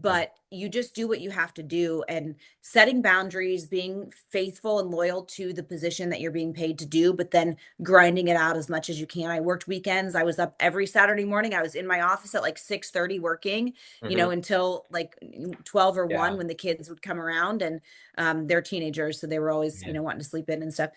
but you just do what you have to do, and setting boundaries, being faithful and loyal to the position that you're being paid to do, but then grinding it out as much as you can. I worked weekends. I was up every Saturday morning. I was in my office at like 6:30 working, Mm-hmm. until like 12 or 1 Yeah. when the kids would come around, and they're teenagers, so they were always, Yeah. wanting to sleep in and stuff.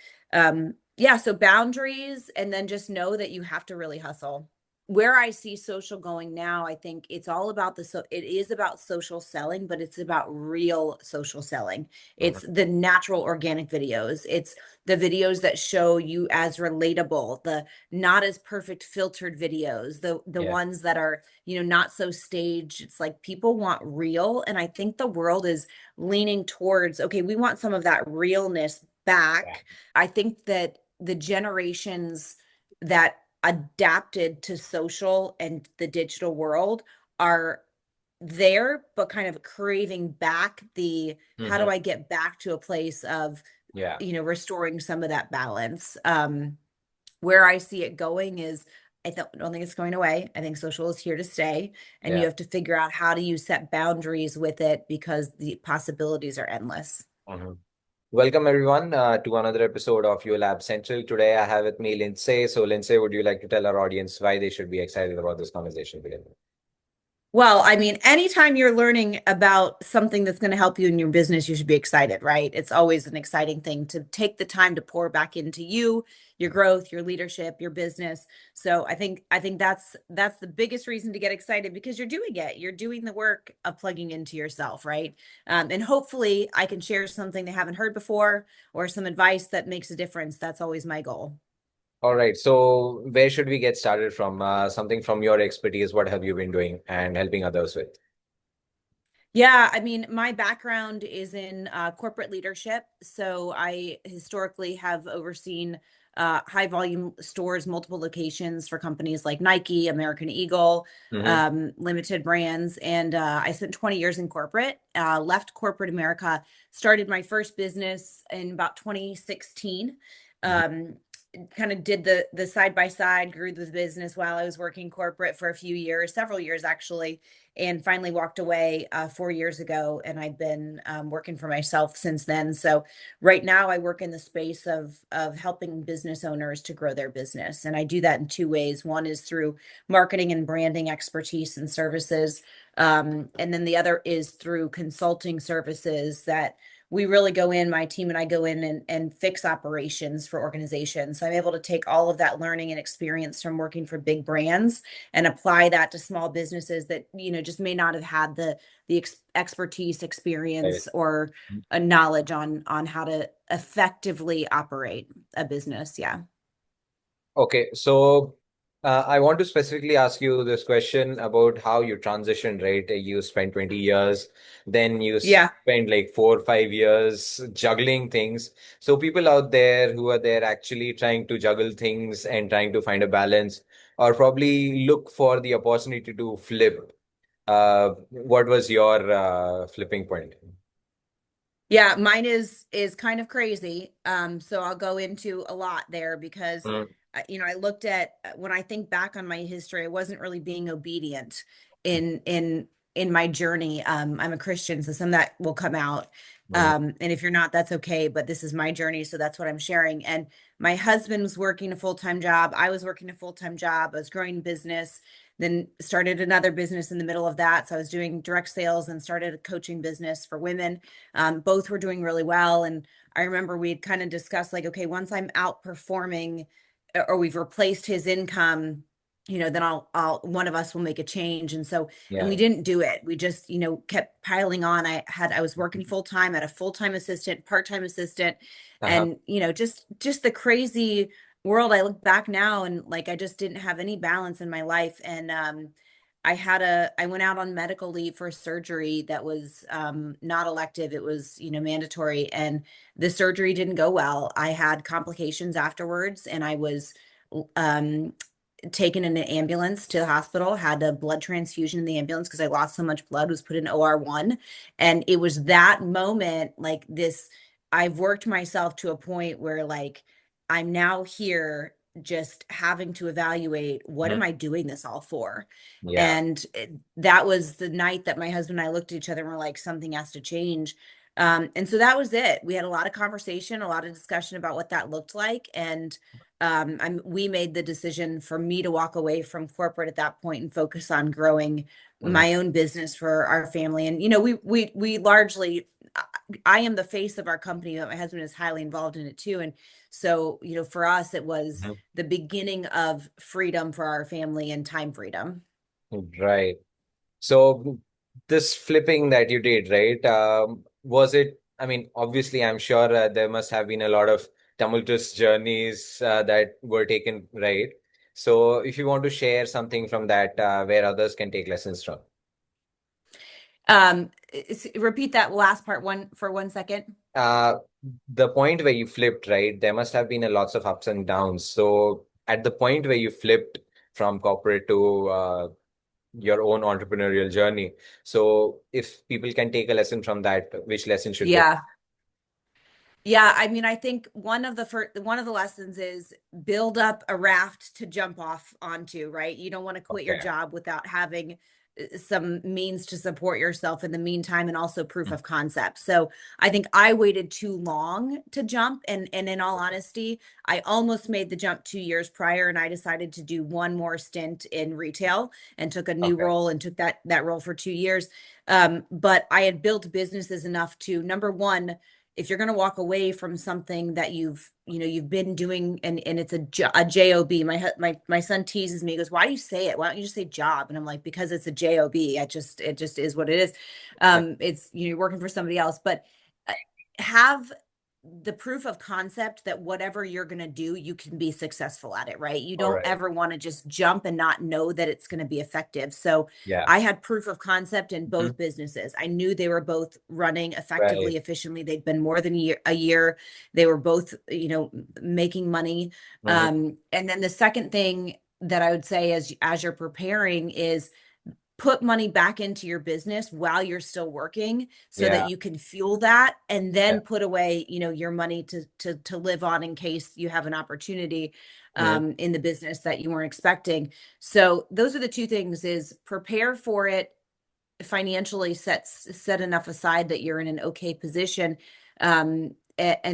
Yeah, so boundaries, and then just know that you have to really hustle. Where I see social going now, I think it's all about it is about social selling, but it's about real social selling. Mm-hmm. It's the natural organic videos. It's the videos that show you as relatable, the not as perfect filtered videos, the Yeah. ones that are, not so staged. It's like people want real, and I think the world is leaning towards, okay, we want some of that realness Yeah. back. I think that the generations that adapted to social and the digital world are there, but kind of craving back the how do Mm-hmm. I get back to a place of, Yeah. restoring some of that balance. Where I see it going is I don't think it's going away. I think social is here to stay, and you Yeah. have to figure out how do you set boundaries with it because the possibilities are endless. Mm-hmm. Welcome everyone to another episode of Yollab Central. Today I have with me Lindsay. So Lindsay, would you like to tell our audience why they should be excited about this conversation today? Well, I mean, anytime you're learning about something that's going to help you in your business, you should be excited, right? It's always an exciting thing to take the time to pour back into you, your growth, your leadership, your business. So I think that's the biggest reason to get excited because you're doing it. You're doing the work of plugging into yourself, right? And hopefully I can share something they haven't heard before or some advice that makes a difference. That's always my goal. All right. So where should we get started from? Something from your expertise. What have you been doing and helping others with? Yeah, I mean, my background is in corporate leadership. So I historically have overseen high volume stores, multiple locations for companies like Nike, American Eagle, Mm-hmm. limited brands. And I spent 20 years in corporate, left corporate America, started my first business in about 2016. Um, Kind of did the side by side, grew the business while I was working corporate for a few years, several years actually, and finally walked away 4 years ago. And I've been working for myself since then. So right now I work in the space of helping business owners to grow their business, and I do that in two ways. One is through marketing and branding expertise and services, and then the other is through consulting services that we really go in, my team and I go in and fix operations for organizations. So I'm able to take all of that learning and experience from working for big brands and apply that to small businesses that, just may not have had the expertise, Right. experience, or a knowledge on how to effectively operate a business. Yeah. Okay, so I want to specifically ask you this question about how you transitioned, right? You spent 20 years, then you Yeah. spent like 4 or 5 years juggling things. So people out there who are there actually trying to juggle things and trying to find a balance, or probably look for the opportunity to flip. What was your flipping point? Yeah, mine is kind of crazy. So I'll go into a lot there because Mm, I looked at when I think back on my history, I wasn't really being obedient in my journey. I'm a Christian, so some of that will come out. mm, And if you're not, that's okay, but this is my journey, so that's what I'm sharing. And my husband was working a full-time job. I was working a full-time job. I was growing business, then started another business in the middle of that. So I was doing direct sales and started a coaching business for women. Both were doing really well. And I remember we had kind of discussed like, okay, once I'm outperforming or we've replaced his income, then one of us will make a change. And we yeah. didn't do it. We just, kept piling on. I was working full time, had a full-time assistant, part-time assistant, Uh-huh. and, just the crazy world. I look back now and like, I just didn't have any balance in my life. And, I went out on medical leave for surgery that was not elective. It was, mandatory. And the surgery didn't go well. I had complications afterwards, and I was um, taken in an ambulance to the hospital, had a blood transfusion in the ambulance because I lost so much blood, was put in OR1. And it was that moment, like this, I've worked myself to a point where like I'm now here just having to evaluate, what am Mhm. I doing this all for? Yeah. And that was the night that my husband and I looked at each other and were like, something has to change. And so that was it. We had a lot of conversation, a lot of discussion about what that looked like. And we made the decision for me to walk away from corporate at that point and focus on growing Mhm. my own business for our family. And, you know, we largely, I am the face of our company, but my husband is highly involved in it too. And so, you know, for us, it was Mhm. the beginning of freedom for our family and time freedom. Right. So this flipping that you did, right? Was it, I mean, obviously, I'm sure there must have been a lot of tumultuous journeys that were taken, right? So if you want to share something from that where others can take lessons from. Repeat that last part one for 1 second. Uh, the point where you flipped, right? There must have been a lots of ups and downs. So at the point where you flipped from corporate to your own entrepreneurial journey. So if people can take a lesson from that, which lesson should they? Yeah. Yeah, I mean, I think one of the lessons is build up a raft to jump off onto, right? You don't want to quit your Okay. job without having some means to support yourself in the meantime, and also proof of concept. So I think I waited too long to jump, and in all honesty, I almost made the jump 2 years prior, and I decided to do one more stint in retail and took a new Okay. role and took that role for 2 years. But I had built businesses enough to, number one, if you're going to walk away from something that you've been doing, and it's a job. My son teases me. He goes, why do you say it? Why don't you just say job? And I'm like, because it's a job. It just is what it is. It's, you're working for somebody else. But uh, have the proof of concept that whatever you're going to do, you can be successful at it, right? You All don't right. ever want to just jump and not know that it's going to be effective. So Yeah. I had proof of concept in Mhm. both businesses. I knew they were both running Right. effectively, efficiently. They'd been more than a year. They were both, making money. Mhm. And then the second thing that I would say, as you're preparing, is put money back into your business while you're still working, so that Yeah. you can fuel that, and Yeah. then put away, your money to live on in case you have an opportunity Mhm. in the business that you weren't expecting. So those are the two things: is prepare for it financially, set enough aside that you're in an okay position, and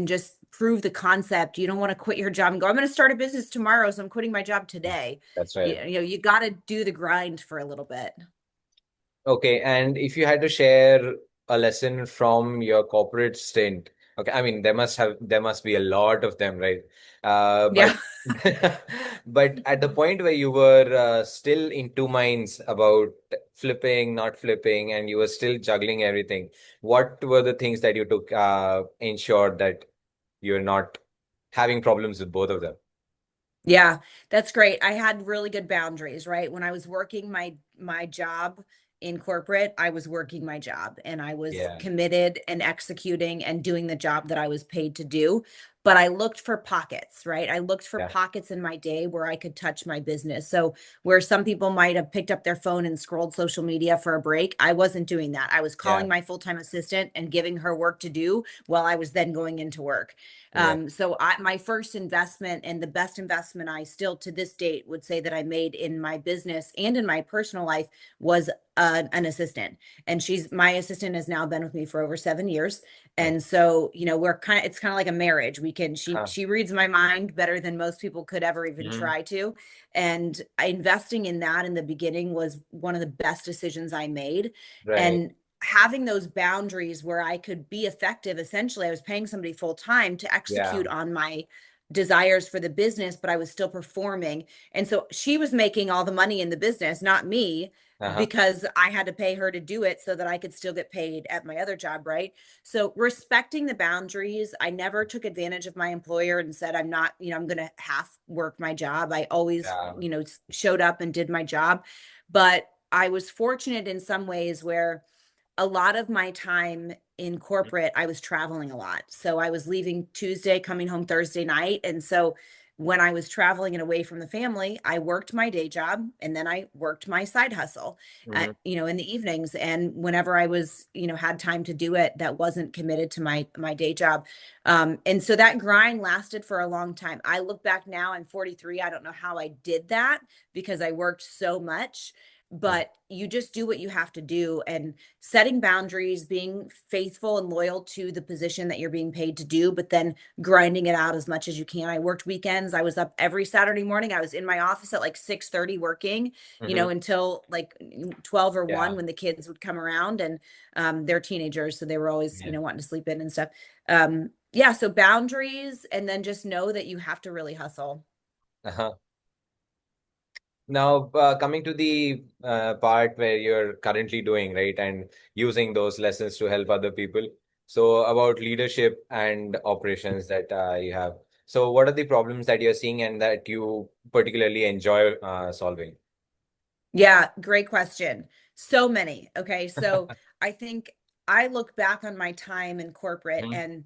just prove the concept. You don't want to quit your job and go, I'm going to start a business tomorrow, so I'm quitting my job today. That's you, right. you know you got to do the grind for a little bit. Okay, and if you had to share a lesson from your corporate stint, okay, I mean there must be a lot of them, right? But Yeah. but at the point where you were still in two minds about flipping, not flipping, and you were still juggling everything, what were the things that you took ensured that you're not having problems with both of them? Yeah, that's great. I had really good boundaries, right? When I was working my job in corporate, I was working my job, and I was Yeah, committed and executing and doing the job that I was paid to do. But I looked for pockets, right? I looked for yeah, pockets in my day where I could touch my business. So where some people might have picked up their phone and scrolled social media for a break, I wasn't doing that. I was yeah, calling my full-time assistant and giving her work to do while I was then going into work. yeah, My first investment, and the best investment I still to this date would say that I made in my business and in my personal life, was an assistant. And my assistant has now been with me for over 7 years. oh, And so, it's kind of like a marriage. huh. She reads my mind better than most people could ever even Mhm. try to. And investing in that in the beginning was one of the best decisions I made. Right, And having those boundaries where I could be effective. Essentially, I was paying somebody full time to yeah, execute on my desires for the business, but I was still performing. And so she was making all the money in the business, not me, uh-huh, because I had to pay her to do it so that I could still get paid at my other job, right? So respecting the boundaries, I never took advantage of my employer and said, I'm not, I'm going to half work my job. I always, yeah, showed up and did my job. But I was fortunate in some ways where a lot of my time in corporate, I was traveling a lot. So I was leaving Tuesday, coming home Thursday night. And so when I was traveling and away from the family, I worked my day job and then I worked my side hustle, Hmm. in the evenings. And whenever I was, had time to do it, that wasn't committed to my day job. And so that grind lasted for a long time. I look back now, I'm 43. I don't know how I did that because I worked so much, but you just do what you have to do, and setting boundaries, being faithful and loyal to the position that you're being paid to do, but then grinding it out as much as you can. I worked weekends. I was up every Saturday morning. I was in my office at like 6:30 working, Hmm. until like 12 or 1 Yeah. when the kids would come around, and they're teenagers, so they were always, Yeah. wanting to sleep in and stuff. Yeah, so boundaries, and then just know that you have to really hustle. Uh-huh. Now, coming to the part where you're currently doing, right, and using those lessons to help other people. So, about leadership and operations that you have. So, what are the problems that you're seeing and that you particularly enjoy solving? Yeah, great question. So many. Okay. So I think I look back on my time in corporate, Mhm. and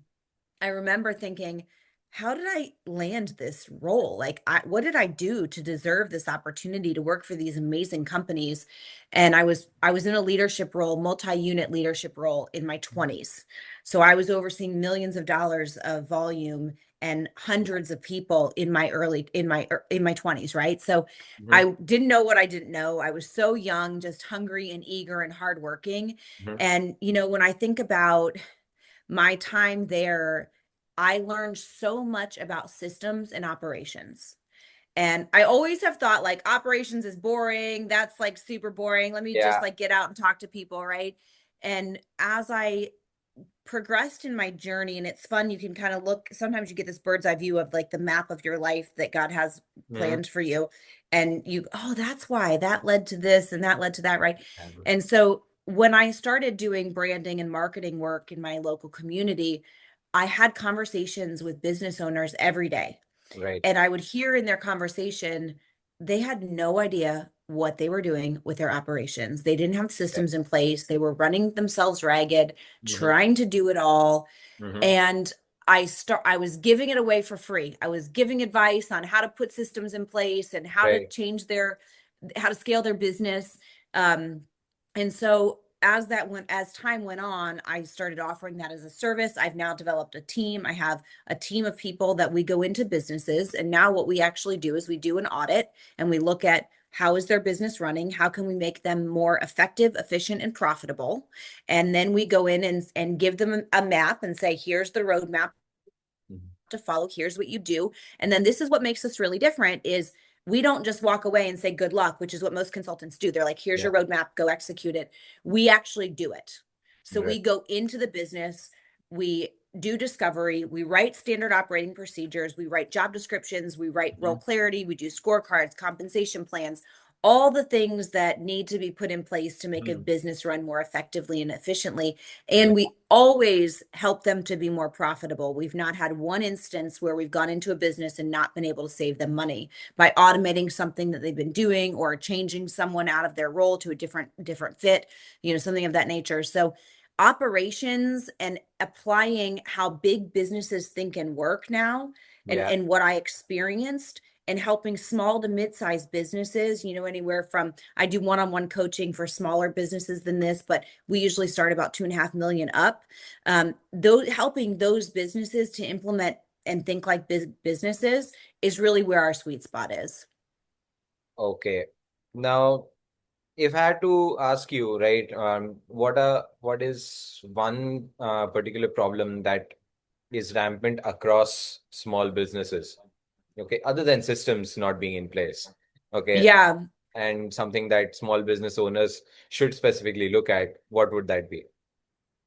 I remember thinking, how did I land this role? Like, what did I do to deserve this opportunity to work for these amazing companies? And I was in a leadership role, multi-unit leadership role in my 20s. So I was overseeing millions of dollars of volume and hundreds of people in my 20s, right? So Mhm. I didn't know what I didn't know. I was so young, just hungry and eager and hardworking. Mhm. And when I think about my time there, I learned so much about systems and operations. And I always have thought like operations is boring. That's like super boring. Let me just Yeah. like get out and talk to people, right? And as I progressed in my journey, and it's fun, you can kind of look, sometimes you get this bird's eye view of like the map of your life that God has Mhm. planned for you. And oh, that's why that led to this and that led to that, right? Um, And so when I started doing branding and marketing work in my local community, I had conversations with business owners every day, Right. and I would hear in their conversation, they had no idea what they were doing with their operations. They didn't have Right. systems in place. They were running themselves ragged, Mhm. trying to do it all. Mhm. And I was giving it away for free. I was giving advice on how to put systems in place and Right. how to scale their business. Um, and so as time went on, I started offering that as a service. I've now developed a team. I have a team of people that we go into businesses. And now what we actually do is we do an audit, and we look at how is their business running? How can we make them more effective, efficient, and profitable? And then we go in and give them a map and say, here's the roadmap Mhm. to follow. Here's what you do. And then this is what makes us really different is we don't just walk away and say good luck, which is what most consultants do. They're like, here's Yeah. your roadmap, go execute it. We actually do it. So Right. we go into the business, we do discovery, we write standard operating procedures, we write job descriptions, we write role Mhm. clarity, we do scorecards, compensation plans, all the things that need to be put in place to make a Mhm. business run more effectively and efficiently. And Right. we always help them to be more profitable. We've not had one instance where we've gone into a business and not been able to save them money by automating something that they've been doing or changing someone out of their role to a different fit, something of that nature. So operations and applying how big businesses think and work now, and Yeah. what I experienced, and helping small to mid-sized businesses, anywhere from, I do one-on-one coaching for smaller businesses than this, but we usually start about 2.5 million up. Those helping those businesses to implement and think like businesses is really where our sweet spot is. Okay. Now, if I had to ask you, right, what is one particular problem that is rampant across small businesses? Okay, other than systems not being in place. Okay, Yeah, and something that small business owners should specifically look at, what would that be?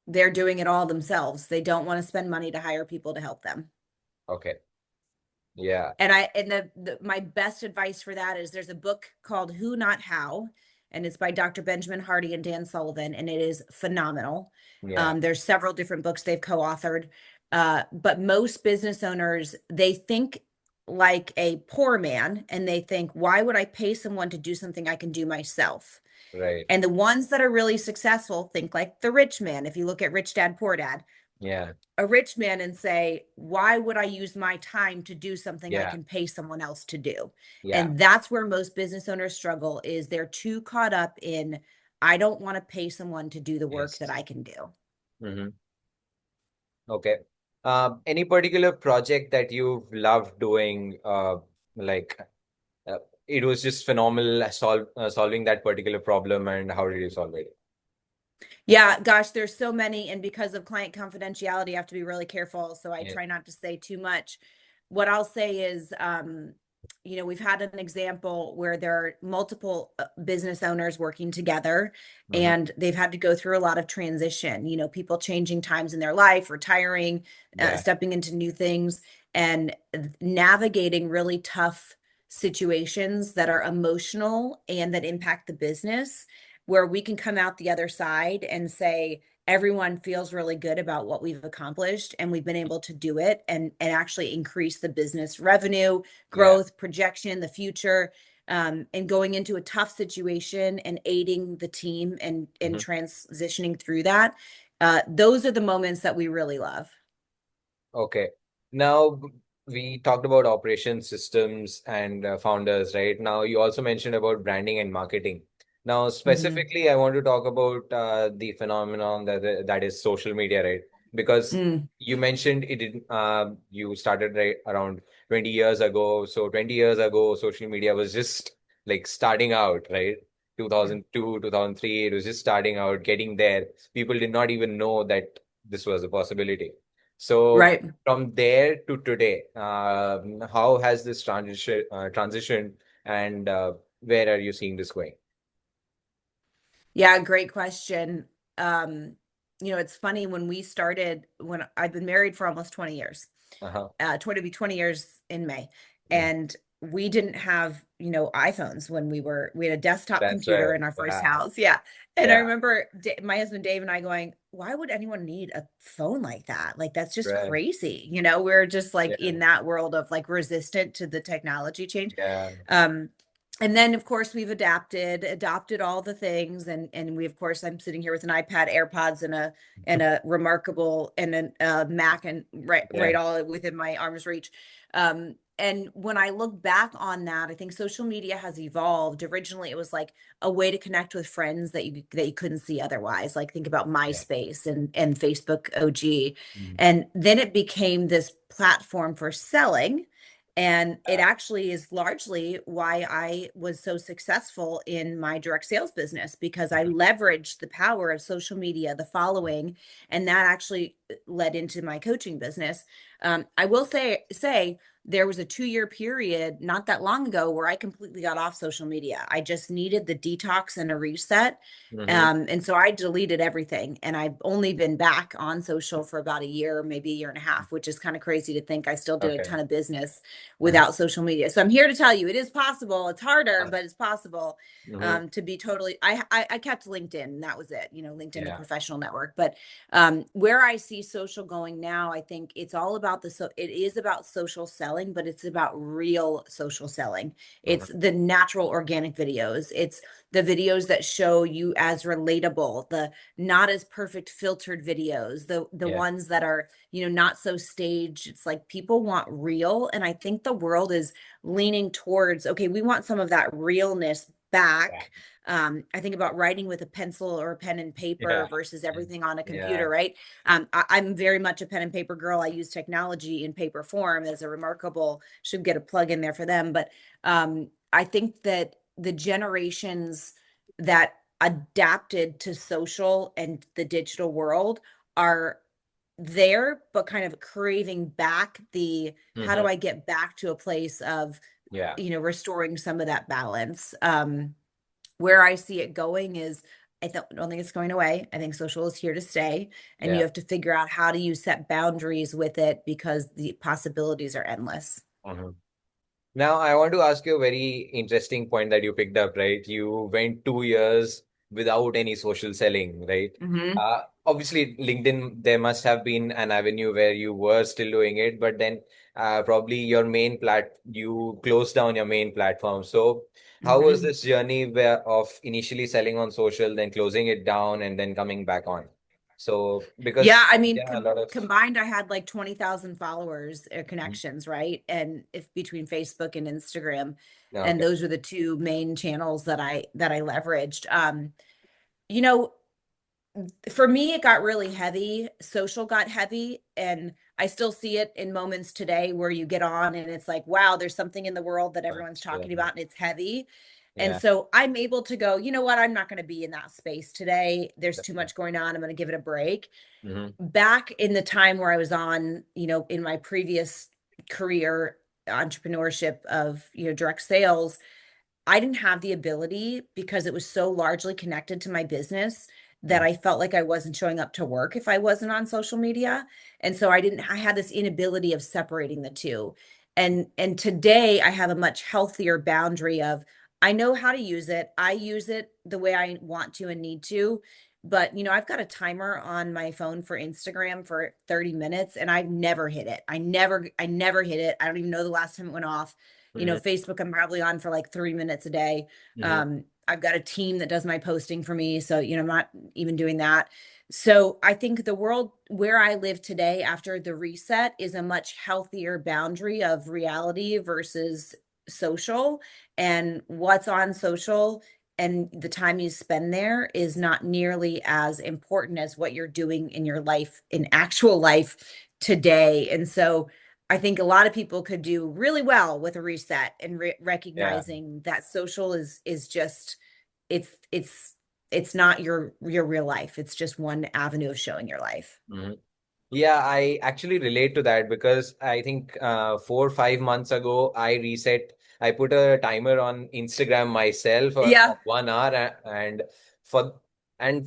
they're doing it all themselves. They don't want to spend money to hire people to help them. Okay, yeah, And my best advice for that is there's a book called Who Not How, and it's by Dr. Benjamin Hardy and Dan Sullivan, and it is phenomenal. yeah, There's several different books they've co-authored, but most business owners, they think like a poor man, and they think, why would I pay someone to do something I can do myself? right. And the ones that are really successful think like the rich man. If you look at Rich Dad Poor Dad, Yeah. a rich man and say, why would I use my time to do something I Yeah. can pay someone else to do? Yeah. And that's where most business owners struggle is they're too caught up in, I don't want to pay someone to do the work that Yes. I can do. Hmm. Okay. Any particular project that you've loved doing, like uh, it was just phenomenal solving that particular problem, and how did you solve it? Yeah, gosh, there's so many, and because of client confidentiality, I have to be really careful, so I Yeah. try not to say too much. What I'll say is, we've had an example where there are multiple business owners working together, Hmm. and they've had to go through a lot of transition. People changing times in their life, retiring, Yeah. stepping into new things, and navigating really tough situations that are emotional and that impact the business where we can come out the other side and say everyone feels really good about what we've accomplished and we've been able to do it and actually increase the business revenue Yeah. growth projection the future, and going into a tough situation and aiding the team and Hmm. transitioning through that. Those are the moments that we really love. Okay. Now we talked about operations systems and founders, right? Now you also mentioned about branding and marketing. Now, Mhm. specifically, I want to talk about the phenomenon that is social media, right? Because Mm, you mentioned it didn't, you started right around 20 years ago. So 20 years ago, social media was just like starting out, right? yeah. 2002, 2003, it was just starting out, getting there. People did not even know that this was a possibility. So Right. from there to today, how has this transition, and where are you seeing this going? Yeah, great question. Um, it's funny when we started, when I've been married for almost 20 years, Uh-huh. 20 be 20 years in May. Mm. And we didn't have, iPhones when we had a desktop That's computer right. in our first Yeah. house. Yeah. And I Yeah. remember my husband Dave and I going, why would anyone need a phone like that? Like, that's just Right. crazy. We're just like Yeah. in that world of like resistant to the technology change. Yeah. Um, and then of course we've adopted all the things and we of course I'm sitting here with an iPad, AirPods, and a remarkable and a Mac and right Yeah. all within my arm's reach. And when I look back on that, I think social media has evolved. Originally, it was like a way to connect with friends that you couldn't see otherwise. Like think about Yeah. MySpace and Facebook OG, Mm. and then it became this platform for selling. And it Yeah. actually is largely why I was so successful in my direct sales business because I leveraged the power of social media, the following, and that actually led into my coaching business. I will say there was a 2-year period not that long ago where I completely got off social media. I just needed the detox and a reset. Mm-hmm. And so I deleted everything and I've only been back on social for about a year, maybe a year and a half, which is kind of crazy to think I still did a Okay. ton of business Uh-huh. without social media. So I'm here to tell you it is possible. It's harder, but it's possible, Mm-hmm. to be totally. I kept LinkedIn, and that was it. LinkedIn, the Yeah. professional network. But where I see social going now, I think it's all about it is about social selling, but it's about real social selling. Mm-hmm. It's the natural organic videos. It's the videos that show you as relatable, the not as perfect filtered videos, the Yeah. ones that are not so staged. It's like people want real. And I think the world is leaning towards, okay, we want some of that realness Yeah. back. I think about writing with a pencil or a pen and paper Yeah. versus everything on a computer, Yeah. right? I'm very much a pen and paper girl. I use technology in paper form as a remarkable, should get a plug in there for them. But I think that the generations that adapted to social and the digital world are there, but kind of craving back the how Mm-hmm. do I get back to a place of, Yeah. restoring some of that balance. Where I see it going is don't think it's going away. I think social is here to stay, and you Yeah. have to figure out how do you set boundaries with it because the possibilities are endless. Mm-hmm. Now, I want to ask you a very interesting point that you picked up, right? You went 2 years without any social selling, right? Hmm. Obviously, LinkedIn, there must have been an avenue where you were still doing it, but then probably you closed down your main platform. So, how was Hmm. this journey of initially selling on social, then closing it down, and then coming back on? So Yeah, because I mean, yeah, a lot of combined, I had like 20,000 followers or Mhm. connections, right? And if between Facebook and Instagram, and Okay. those were the two main channels that I leveraged. You know, for me, it got really heavy. Social got heavy, and I still see it in moments today where you get on and it's like, wow, there's something in the world that everyone's Yeah. talking about and it's heavy. And Yeah. so I'm able to go, you know what? I'm not going to be in that space today. There's too Definitely. much going on. I'm going to give it a break. Hmm. Back in the time where I was on, in my previous career, entrepreneurship of, direct sales, I didn't have the ability because it was so largely connected to my business that I felt like I wasn't showing up to work if I wasn't on social media. And so I had this inability of separating the two. And today I have a much healthier boundary of I know how to use it. I use it the way I want to and need to. But I've got a timer on my phone for Instagram for 30 minutes and I've never hit it. I never hit it. I don't even know the last time it went off. Hmm. Facebook, I'm probably on for like 3 minutes a day. Hmm. I've got a team that does my posting for me. So, I'm not even doing that. So I think the world where I live today after the reset is a much healthier boundary of reality versus social. And what's on social and the time you spend there is not nearly as important as what you're doing in your life, in actual life today. And so I think a lot of people could do really well with a reset and Yeah. recognizing that social is just it's it's it's not your real life. It's just one avenue of showing your life. Hmm. Yeah, I actually relate to that because I think 4 or 5 months ago, I put a timer on Instagram myself Yeah. of 1 hour, for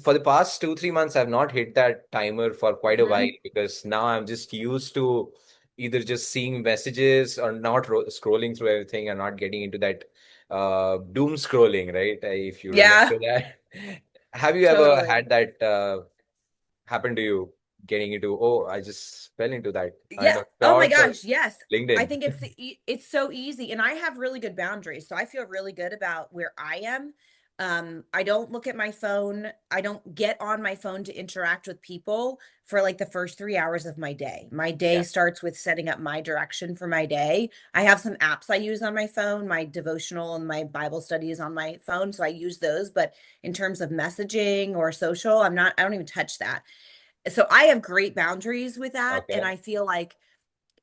for the past 2, 3 months, I've not hit that timer for quite a while Mhm. because now I'm just used to either just seeing messages or not scrolling through everything and not getting into that doom scrolling, right? If you relate Yeah, to that. Have you ever totally. had that happen to you? Getting into, oh, I just fell into that. I Yeah. know Oh my shorts or gosh, yes. I LinkedIn. think it's so easy and I have really good boundaries. So I feel really good about where I am. I don't look at my phone. I don't get on my phone to interact with people for like the first 3 hours of my day. My day Yeah. starts with setting up my direction for my day. I have some apps I use on my phone, my devotional and my Bible studies on my phone, so I use those, but in terms of messaging or social, I don't even touch that. So I have great boundaries with that. And Okay. I feel like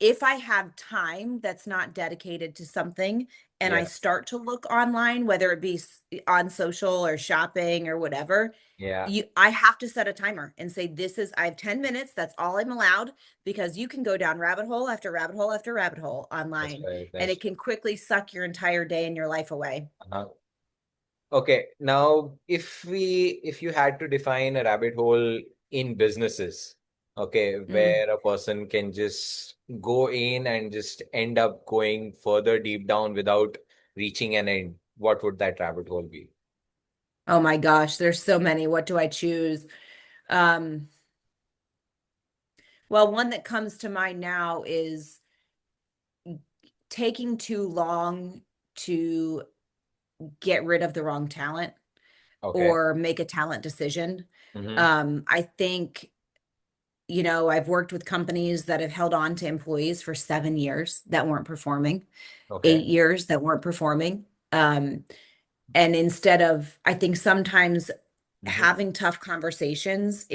if I have time that's not dedicated to something and I Yeah. start to look online, whether it be on social or shopping or whatever, Yeah. I have to set a timer and say, I have 10 minutes. That's all I'm allowed because you can go down rabbit hole after rabbit hole after rabbit hole That's online right. and That's it can quickly suck your entire day and your life away. uh Okay. Now, if you had to define a rabbit hole in businesses, okay, Mm. where a person can just go in and just end up going further deep down without reaching an end, what would that rabbit hole be? Oh my gosh, there's so many. What do I choose? Um, well, one that comes to mind now is taking too long to get rid of the wrong talent Okay. or make a talent decision. Mm-hmm. I think, I've worked with companies that have held on to employees for 7 years that weren't performing, Okay. 8 years that weren't performing. Um, and instead of, I think sometimes Mm-hmm. having tough conversations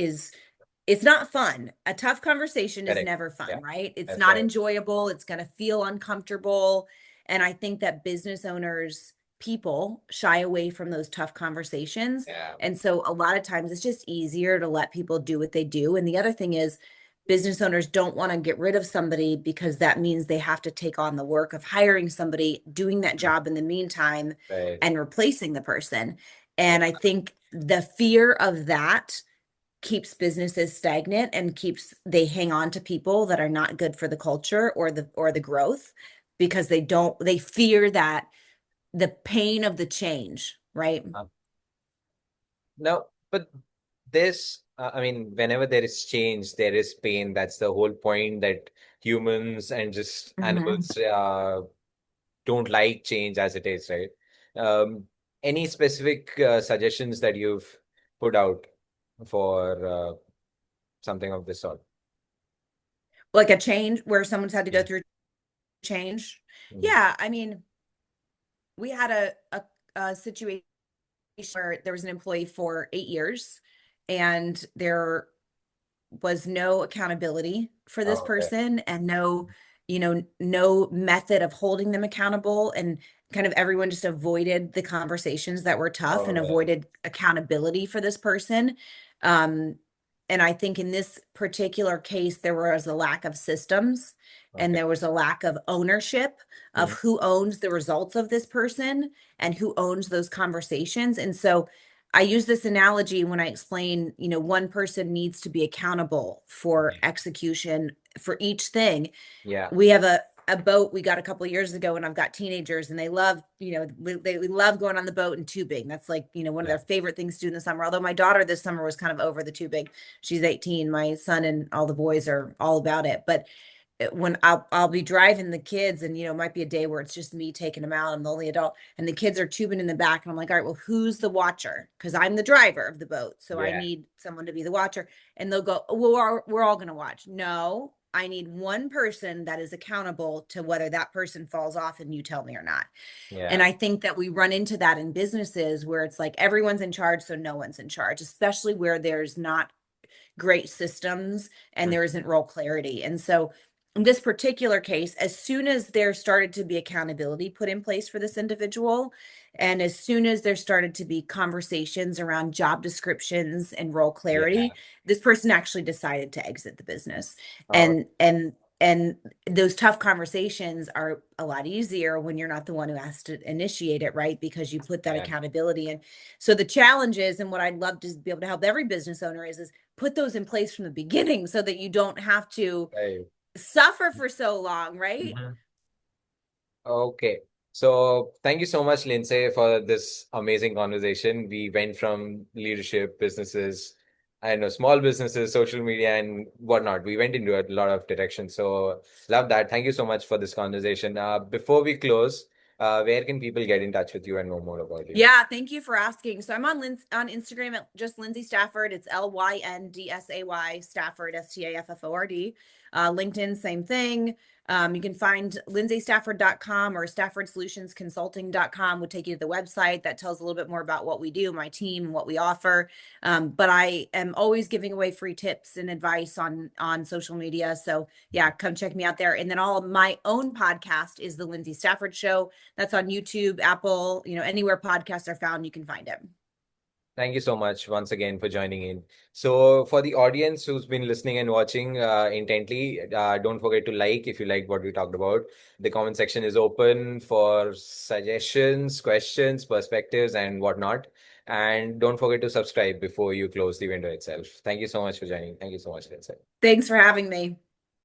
it's not fun. A tough conversation is Correct. never Yeah. fun, right? It's That's not right. enjoyable. It's going to feel uncomfortable. And I think that business owners, people shy away from those tough conversations. Yeah. And so a lot of times it's just easier to let people do what they do. And the other thing is, business owners don't want to get rid of somebody because that means they have to take on the work of hiring somebody, doing that job in the meantime, Right. and replacing the person. Yeah. And I think the fear of that keeps businesses stagnant and keeps they hang on to people that are not good for the culture or the growth because they fear that the pain of the change, right? Uh, no, but I mean, whenever there is change, there is pain. That's the whole point that humans and just Mhm. animals don't like change as it is, right? Um, any specific suggestions that you've put out for something of this sort. Like a change where someone's had to go Yeah. through change. Mm. Yeah, I mean, we had a situation where there was an employee for 8 years, and there was no accountability for this Oh, okay. person, and no method of holding them accountable, and kind of everyone just avoided the conversations that were tough and Oh, avoided accountability for this person. um and I think in this particular case there was a lack of systems, and okay. there was a lack of ownership of Mm. who owns the results of this person and who owns those conversations. And so I use this analogy when I explain, one person needs to be accountable for Okay. execution for each thing. Yeah. We have a boat we got a couple of years ago, and I've got teenagers, and they love, they love going on the boat and tubing. That's like, one of Yeah. their favorite things to do in the summer. Although my daughter this summer was kind of over the tubing. She's 18. My son and all the boys are all about it. But when I'll be driving the kids, and it might be a day where it's just me taking them out, I'm the only adult, and the kids are tubing in the back, and I'm like, all right, well, who's the watcher? Because I'm the driver of the boat, so I Yeah. need someone to be the watcher. And they'll go, well, we're all going to watch. No, I need one person that is accountable to whether that person falls off and you tell me or not. And Yeah. I think that we run into that in businesses where it's like everyone's in charge, so no one's in charge, especially where there's not great systems and Mm. there isn't role clarity. And so in this particular case, as soon as there started to be accountability put in place for this individual, and as soon as there started to be conversations around job descriptions and role Yeah. clarity, this person actually decided to exit the business. Oh, And those tough conversations are a lot easier when you're not the one who has to initiate it, right? Because you put that yeah. accountability in. So the challenge is, and what I'd love to be able to help every business owner is put those in place from the beginning so that you don't have to Right. suffer for so long, right? Mhm. Okay. So thank you so much, Lindsay, for this amazing conversation. We went from leadership, businesses, I know, small businesses, social media, and whatnot. We went into a lot of directions. So love that. Thank you so much for this conversation. Before we close, where can people get in touch with you and know more about you? Yeah, thank you for asking. So I'm on Instagram at just Lyndsay Stafford. It's Lyndsay Stafford, Stafford. LinkedIn, same thing. You can find lindsaystafford.com, or staffordsolutionsconsulting.com would take you to the website that tells a little bit more about what we do, my team, and what we offer. But I am always giving away free tips and advice on social media. So yeah, come check me out there. And then all of my own podcast is the Lyndsay Stafford Show. That's on YouTube, Apple, anywhere podcasts are found, you can find it. Thank you so much once again for joining in. So, for the audience who's been listening and watching intently, don't forget to like if you like what we talked about. The comment section is open for suggestions, questions, perspectives, and whatnot. And don't forget to subscribe before you close the window itself. Thank you so much for joining. Thank you so much, Lindsay. Thanks for having me.